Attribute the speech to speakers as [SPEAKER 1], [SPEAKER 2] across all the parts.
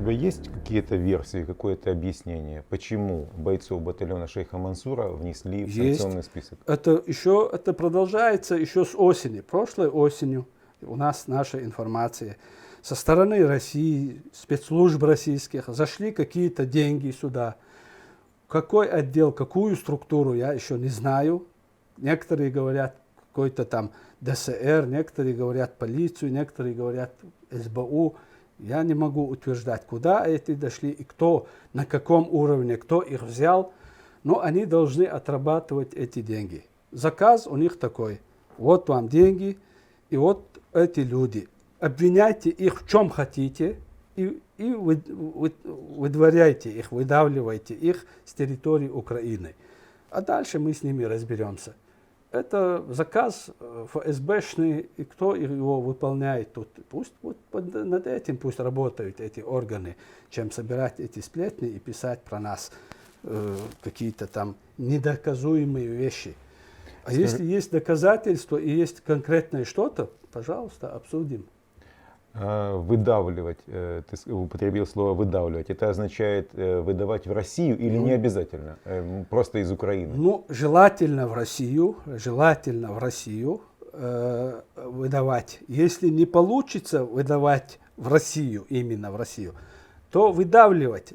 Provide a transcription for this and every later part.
[SPEAKER 1] тебя есть какие-то версии, какое-то объяснение, почему бойцов батальона шейха Мансура внесли в
[SPEAKER 2] Есть.
[SPEAKER 1] санкционный список?
[SPEAKER 2] Это продолжается еще с осени. Прошлой осенью у нас наша информация. Со стороны России, спецслужб российских, зашли какие-то деньги сюда. Какой отдел, какую структуру, я еще не знаю. Некоторые говорят какой-то там ДСР, некоторые говорят полицию, некоторые говорят СБУ. Я не могу утверждать, куда эти дошли и кто, на каком уровне, кто их взял. Но они должны отрабатывать эти деньги. Заказ у них такой. Вот вам деньги, и вот эти люди. Обвиняйте их в чем хотите, и выдворяйте их, выдавливайте их с территории Украины. А дальше мы с ними разберемся. Это заказ ФСБшный, и кто его выполняет тут. Пусть вот над этим пусть работают эти органы, чем собирать эти сплетни и писать про нас какие-то там недоказуемые вещи. А если есть доказательства и есть конкретное что-то, пожалуйста, обсудим.
[SPEAKER 1] Выдавливать, ты употребил слово выдавливать, это означает выдавать в Россию или не обязательно, просто из Украины?
[SPEAKER 2] Ну, желательно в Россию выдавать. Если не получится выдавать в Россию, именно в Россию, то выдавливать,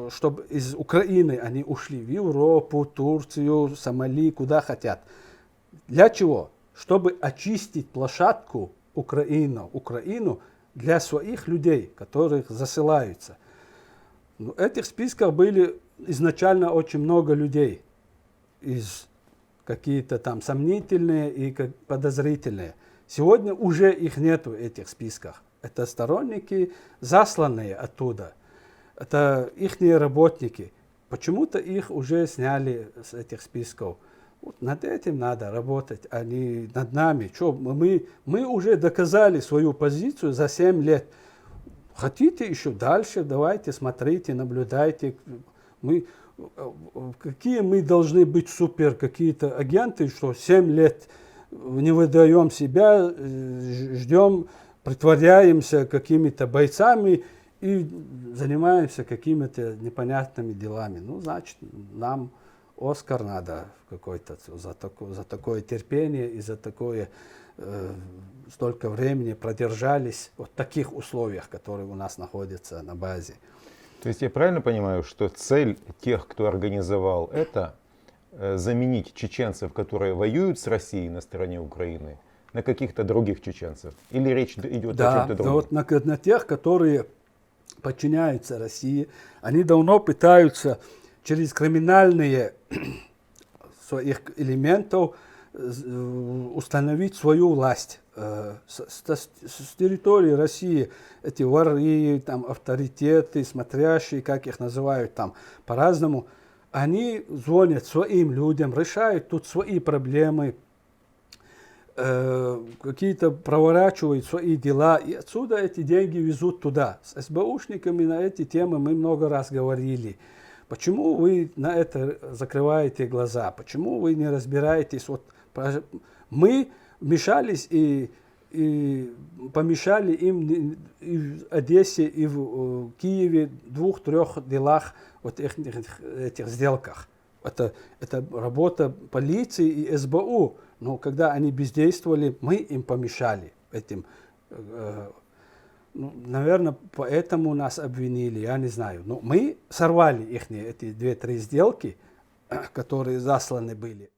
[SPEAKER 2] чтобы из Украины они ушли в Европу, Турцию, Сомали, куда хотят. Для чего? Чтобы очистить площадку Украину для своих людей, которых засылаются. В этих списках были изначально очень много людей, из какие-то там сомнительные и подозрительные. Сегодня уже их нет в этих списках. Это сторонники, засланные оттуда. Это их работники. Почему-то их уже сняли с этих списков. Вот над этим надо работать, а не над нами. Что, мы уже доказали свою позицию за 7 лет. Хотите еще дальше, давайте, смотрите, наблюдайте. Какие мы должны быть супер какие-то агенты, что 7 лет не выдаем себя, ждем, притворяемся какими-то бойцами и занимаемся какими-то непонятными делами. Ну, значит, нам Оскар надо какой-то за такое терпение и за такое столько времени продержались в таких условиях, которые у нас находятся на базе.
[SPEAKER 1] То есть я правильно понимаю, что цель тех, кто организовал это, заменить чеченцев, которые воюют с Россией на стороне Украины, на каких-то других чеченцев? Или речь идет о чем-то другом?
[SPEAKER 2] Да, вот на тех, которые подчиняются России, они давно пытаются через криминальные своих элементов установить свою власть. С территории России эти воры, там, авторитеты, смотрящие, как их называют там по-разному, они звонят своим людям, решают тут свои проблемы, какие-то проворачивают свои дела, и отсюда эти деньги везут туда. С СБУшниками на эти темы мы много раз говорили. Почему вы на это закрываете глаза? Почему вы не разбираетесь? Вот, мы вмешались и помешали им и в Одессе, и в Киеве, 2-3 делах, вот этих сделках. Это работа полиции и СБУ. Но когда они бездействовали, мы им помешали этим. Ну, наверное, поэтому нас обвинили, я не знаю. Но мы сорвали их, эти 2-3 сделки, которые засланы были.